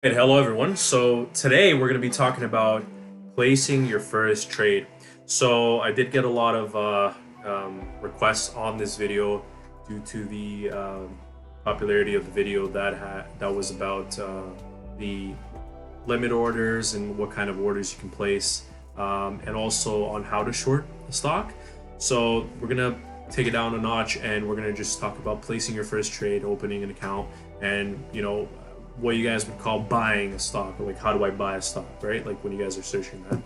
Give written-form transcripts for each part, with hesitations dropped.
And hello everyone. So today we're going to be talking about placing your first trade. So I did get a lot of requests on this video due to the popularity of the video that was about the limit orders and what kind of orders you can place, and also on how to short a stock. So we're gonna take it down a notch, and we're gonna just talk about placing your first trade, opening an account, and what you guys would call buying a stock, or like how do I buy a stock, right? Like when you guys are searching that.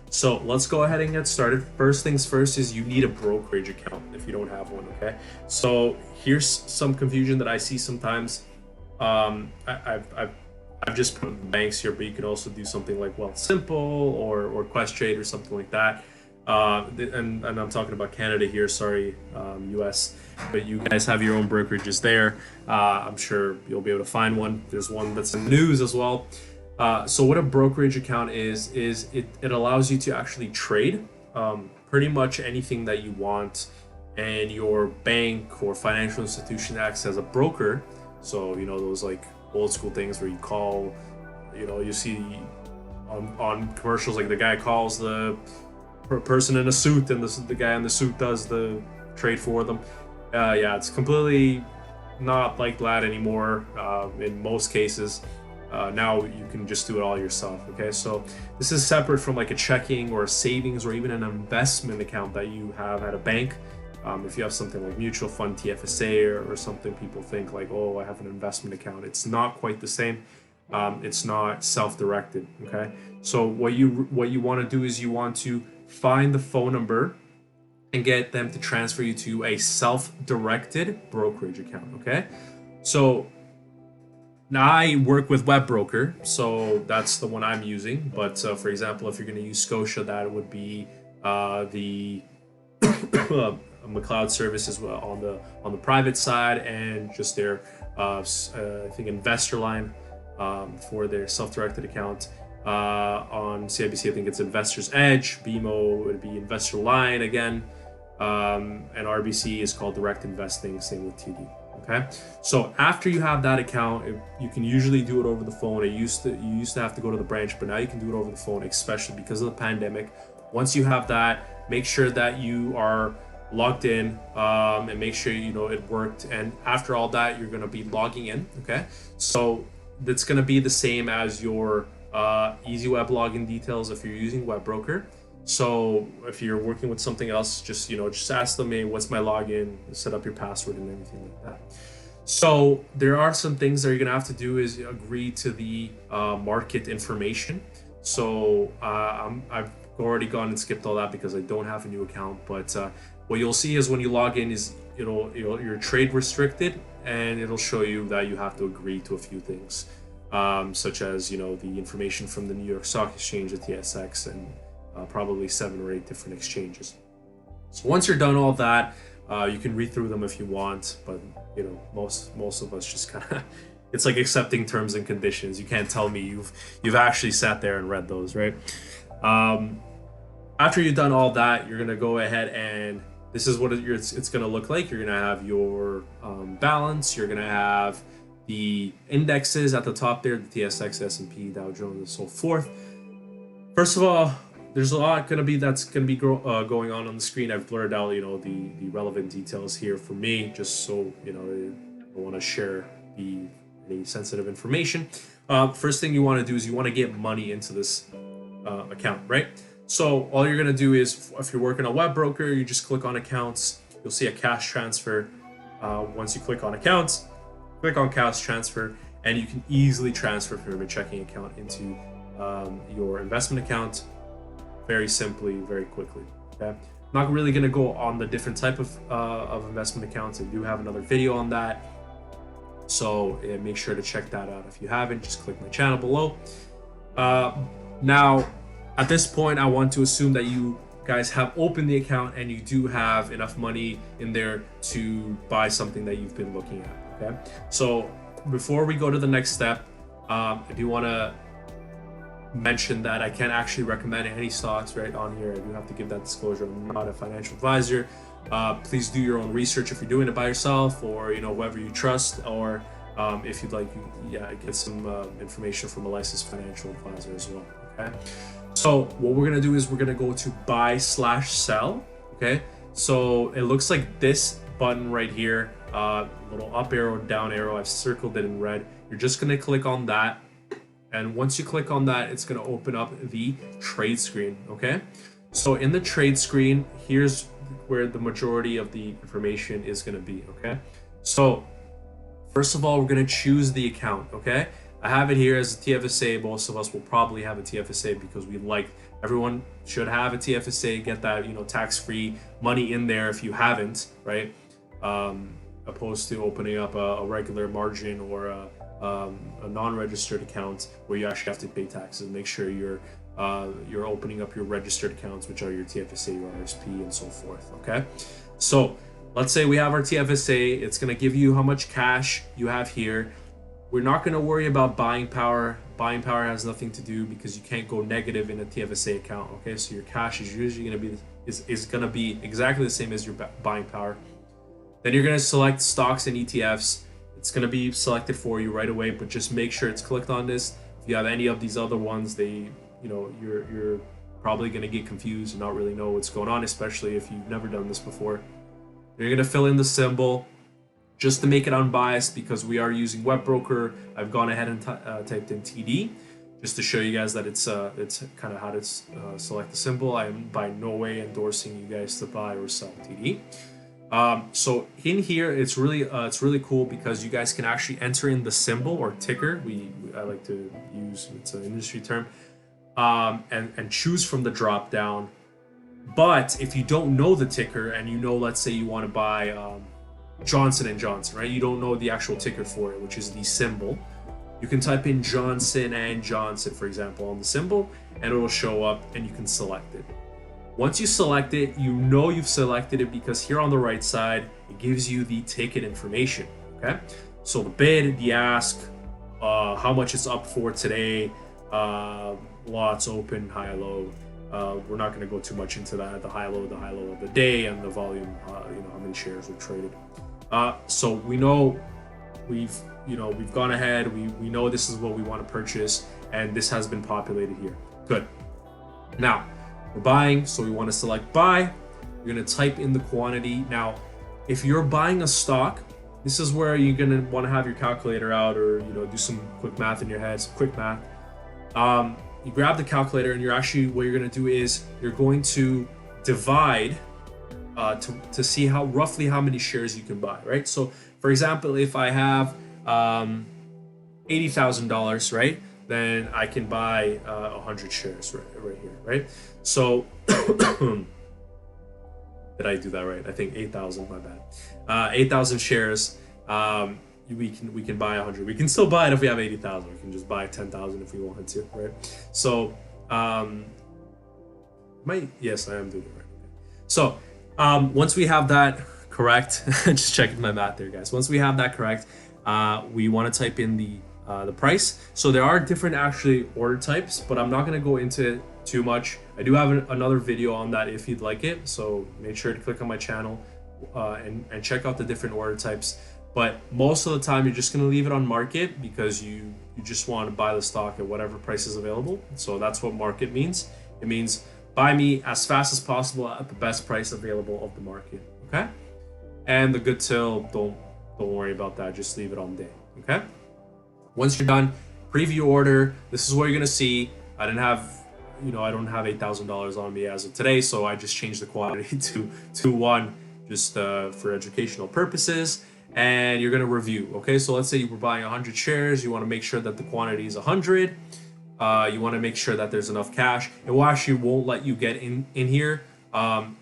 So let's go ahead and get started. First things first is you need a brokerage account if you don't have one, okay? So here's some confusion that I see sometimes. I've just put banks here, but you can also do something like Wealthsimple or Questrade or something like that. And I'm talking about Canada here, sorry, US, but you guys have your own brokerages there. I'm sure you'll be able to find one. There's one that's in the news as well. So what a brokerage account is it allows you to actually trade pretty much anything that you want, and your bank or financial institution acts as a broker. So those like old school things where you call, you see on commercials, like the guy calls the person in a suit, and the guy in the suit does the trade for them. Yeah, it's completely not like that anymore in most cases. Now you can just do it all yourself. Okay, so this is separate from like a checking or a savings or even an investment account that you have at a bank. If you have something like mutual fund, TFSA, or something, people think like, oh, I have an investment account. It's not quite the same. It's not self-directed. Okay, so what you want to do is you want to find the phone number and get them to transfer you to a self-directed brokerage account. Okay, so now I work with WebBroker, so that's the one I'm using. But for example, if you're going to use Scotia, that would be the McLeod service as well on the private side, and just their I think Investor Line for their self-directed account. On CIBC, I think it's Investor's Edge. BMO would be Investor Line again, and RBC is called Direct Investing. Same with TD. Okay, so after you have that account, you can usually do it over the phone. You used to have to go to the branch, but now you can do it over the phone, especially because of the pandemic. Once you have that, make sure that you are logged in, and make sure it worked. And after all that, you're going to be logging in. Okay, so that's going to be the same as your easy web login details if you're using WebBroker. So if you're working with something else, just ask them, hey, what's my login, set up your password and everything like that. So there are some things that you're gonna have to do is agree to the market information. So I've already gone and skipped all that because I don't have a new account. But what you'll see is when you log in is you're trade restricted, and it'll show you that you have to agree to a few things, such as the information from the New York Stock Exchange, the TSX, and probably 7 or 8 different exchanges. So once you're done all that, you can read through them if you want, but most of us just kind of it's like accepting terms and conditions. You can't tell me you've actually sat there and read those, right? After you've done all that, you're gonna go ahead, and this is what it's gonna look like. You're gonna have your balance. You're gonna have the indexes at the top there, the TSX, S&P, Dow Jones, and so forth. First of all, there's a lot that's gonna be going on the screen. I've blurred out the relevant details here for me, just so I don't want to share any sensitive information. First thing you want to do is you want to get money into this account, right? So all you're gonna do is, if you're working on WebBroker, you just click on accounts. You'll see a cash transfer. Once you click on accounts, click on cash transfer, and you can easily transfer from your checking account into your investment account very simply, very quickly. Okay, I'm not really going to go on the different type of investment accounts. I do have another video on that, so make sure to check that out. If you haven't, just click my channel below. Now at this point, I want to assume that you guys have opened the account and you do have enough money in there to buy something that you've been looking at. Okay, so before we go to the next step, I do want to mention that I can't actually recommend any stocks right on here. I do have to give that disclosure. I'm not a financial advisor. Please do your own research if you're doing it by yourself, or whoever you trust, or if you'd like, get some information from a licensed financial advisor as well. Okay. So what we're gonna do is we're gonna go to buy/sell. Okay. So it looks like this button right here, little up arrow, down arrow. I've circled it in red. You're just gonna click on that, and once you click on that, it's gonna open up the trade screen. Okay. So in the trade screen, here's where the majority of the information is gonna be. Okay. So first of all, we're gonna choose the account. Okay. I have it here as a TFSA. Most of us will probably have a TFSA because everyone should have a TFSA, get that, tax-free money in there if you haven't, right? Opposed to opening up a regular margin or a non-registered account where you actually have to pay taxes. Make sure you're opening up your registered accounts, which are your TFSA, your RSP, and so forth, okay? So let's say we have our TFSA. It's gonna give you how much cash you have here. We're not going to worry about buying power. Buying power has nothing to do because you can't go negative in a TFSA account. Okay, so your cash is usually going to be is going to be exactly the same as your buying power. Then you're going to select stocks and ETFs. It's going to be selected for you right away, but just make sure it's clicked on this. If you have any of these other ones, you're probably going to get confused and not really know what's going on, especially if you've never done this before. You're going to fill in the symbol. Just to make it unbiased, because we are using WebBroker, I've gone ahead and typed in TD, just to show you guys that it's kind of how to select the symbol. I am by no way endorsing you guys to buy or sell TD. So in here, it's really cool because you guys can actually enter in the symbol or ticker. I like to use, it's an industry term, and choose from the drop down. But if you don't know the ticker and let's say you want to buy Johnson & Johnson, right? You don't know the actual ticker for it, which is the symbol. You can type in Johnson & Johnson, for example, on the symbol, and it'll show up and you can select it. Once you select it, you've selected it because here on the right side, it gives you the ticket information, okay? So the bid, the ask, how much it's up for today, lots open, high, low. We're not going to go too much into that. The high low of the day, and the volume, how many shares were traded. So we know we've gone ahead. We know this is what we want to purchase, and this has been populated here. Good. Now we're buying, so we want to select buy. You're going to type in the quantity. Now, if you're buying a stock, this is where you're going to want to have your calculator out, or do some quick math in your head. Some quick math. You grab the calculator, and what you're going to do is you're going to divide to see roughly how many shares you can buy, right? So, for example, if I have $80,000, right, then I can buy 100 shares right here, right? So, did I do that right? I think 8,000. My bad. 8,000 shares. We can buy 100. We can still buy it if we have 80,000. We can just buy 10,000 if we wanted to, right? So, yes, I am doing it right. So, once we have that correct, just checking my math there, guys. Once we have that correct, we want to type in the price. So there are different actually order types, but I'm not going to go into it too much. I do have another video on that if you'd like it. So make sure to click on my channel and check out the different order types. But most of the time, you're just going to leave it on market because you just want to buy the stock at whatever price is available. So that's what market means. It means buy me as fast as possible at the best price available of the market. Okay. And the good till, don't worry about that. Just leave it on day. Okay. Once you're done, preview order. This is what you're gonna see. I don't have $8,000 on me as of today, so I just changed the quantity to 1 just for educational purposes. And you're gonna review. Okay, so let's say you were buying 100 shares. You want to make sure that the quantity is 100. You want to make sure that there's enough cash. It won't let you get in here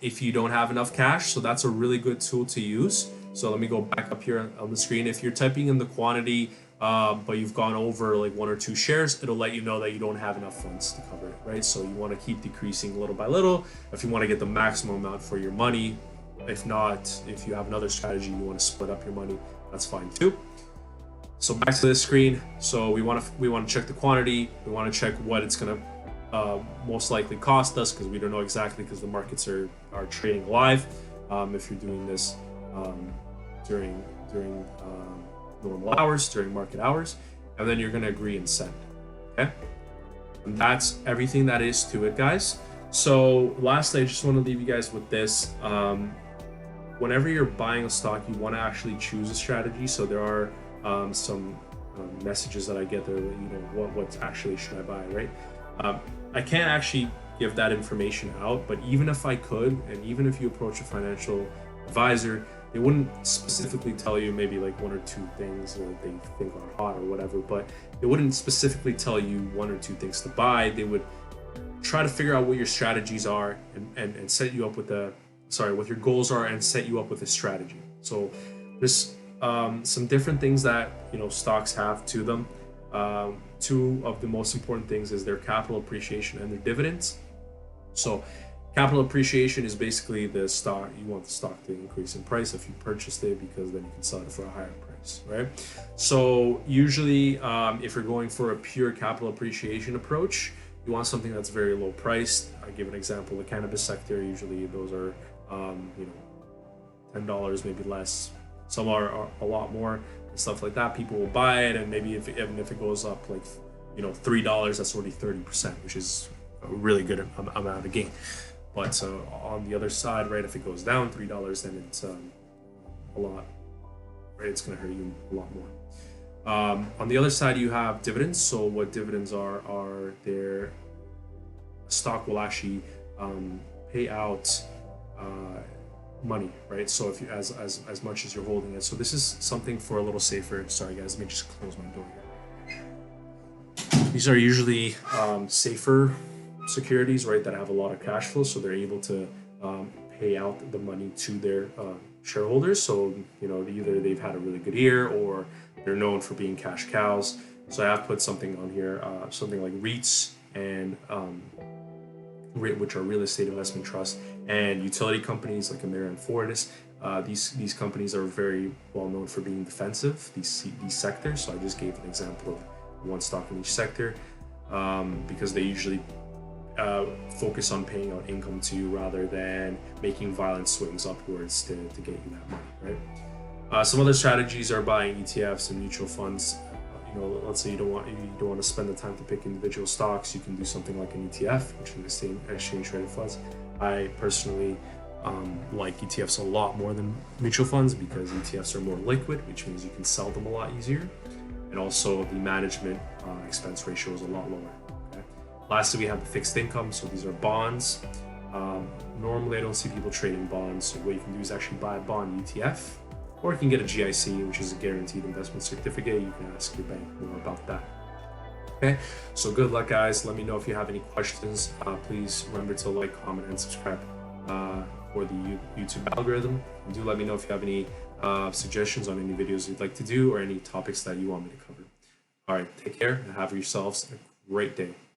if you don't have enough cash. So that's a really good tool to use. So let me go back up here on the screen. If you're typing in the quantity, but you've gone over like 1 or 2 shares, it'll let you know that you don't have enough funds to cover it, right? So you want to keep decreasing little by little if you want to get the maximum amount for your money. If not, if you have another strategy, you want to split up your money, that's fine too. So back to this screen. So we want to check the quantity. We want to check what it's going to most likely cost us, because we don't know exactly, because the markets are trading live. If you're doing this during normal hours, during market hours, and then you're going to agree and send. Okay, and that's everything that is to it, guys. So lastly, I just want to leave you guys with this. Whenever you're buying a stock, you want to actually choose a strategy. So there are some messages that I get there, what actually should I buy, right? I can't actually give that information out, but even if I could, and even if you approach a financial advisor, they wouldn't specifically tell you maybe like one or two things that they think are hot or whatever, but they wouldn't specifically tell you one or two things to buy. They would try to figure out what your strategies are and set you up with what your goals are and set you up with a strategy. So there's some different things that stocks have to them. Two of the most important things is their capital appreciation and their dividends. So capital appreciation is basically the stock, you want the stock to increase in price if you purchased it, because then you can sell it for a higher price, right? So usually if you're going for a pure capital appreciation approach, you want something that's very low priced. I give an example: the cannabis sector, usually those are $10, maybe less. Some are a lot more and stuff like that. People will buy it, and maybe even if it goes up like $3, that's already 30%, which is a really good amount of gain. But on the other side, right, if it goes down $3, then it's a lot, right? It's going to hurt you a lot more. On the other side, you have dividends. So what dividends are their stock will actually pay out money, right? So if you as much as you're holding it. So this is something for a little safer. Sorry guys, let me just close my door here. These are usually safer securities, right, that have a lot of cash flow, so they're able to pay out the money to their shareholders. So either they've had a really good year or they're known for being cash cows. So I have put something on here, something like REITs and which are real estate investment trusts, and utility companies like Emera and Fortis. These companies are very well known for being defensive, these sectors. So I just gave an example of one stock in each sector, because they usually focus on paying out income to you rather than making violent swings upwards to get you that money, right? Some other strategies are buying ETFs and mutual funds. Let's say you don't want to spend the time to pick individual stocks. You can do something like an ETF, which is an exchange traded funds. I personally like ETFs a lot more than mutual funds because ETFs are more liquid, which means you can sell them a lot easier, and also the management expense ratio is a lot lower. Okay? Lastly, we have the fixed income. So these are bonds. Normally, I don't see people trading bonds. So what you can do is actually buy a bond ETF. Or you can get a GIC, which is a guaranteed investment certificate. You can ask your bank more about that. Okay, so good luck, guys. Let me know if you have any questions. Please remember to like, comment, and subscribe for the YouTube algorithm. And do let me know if you have any suggestions on any videos you'd like to do or any topics that you want me to cover. All right, take care and have yourselves a great day.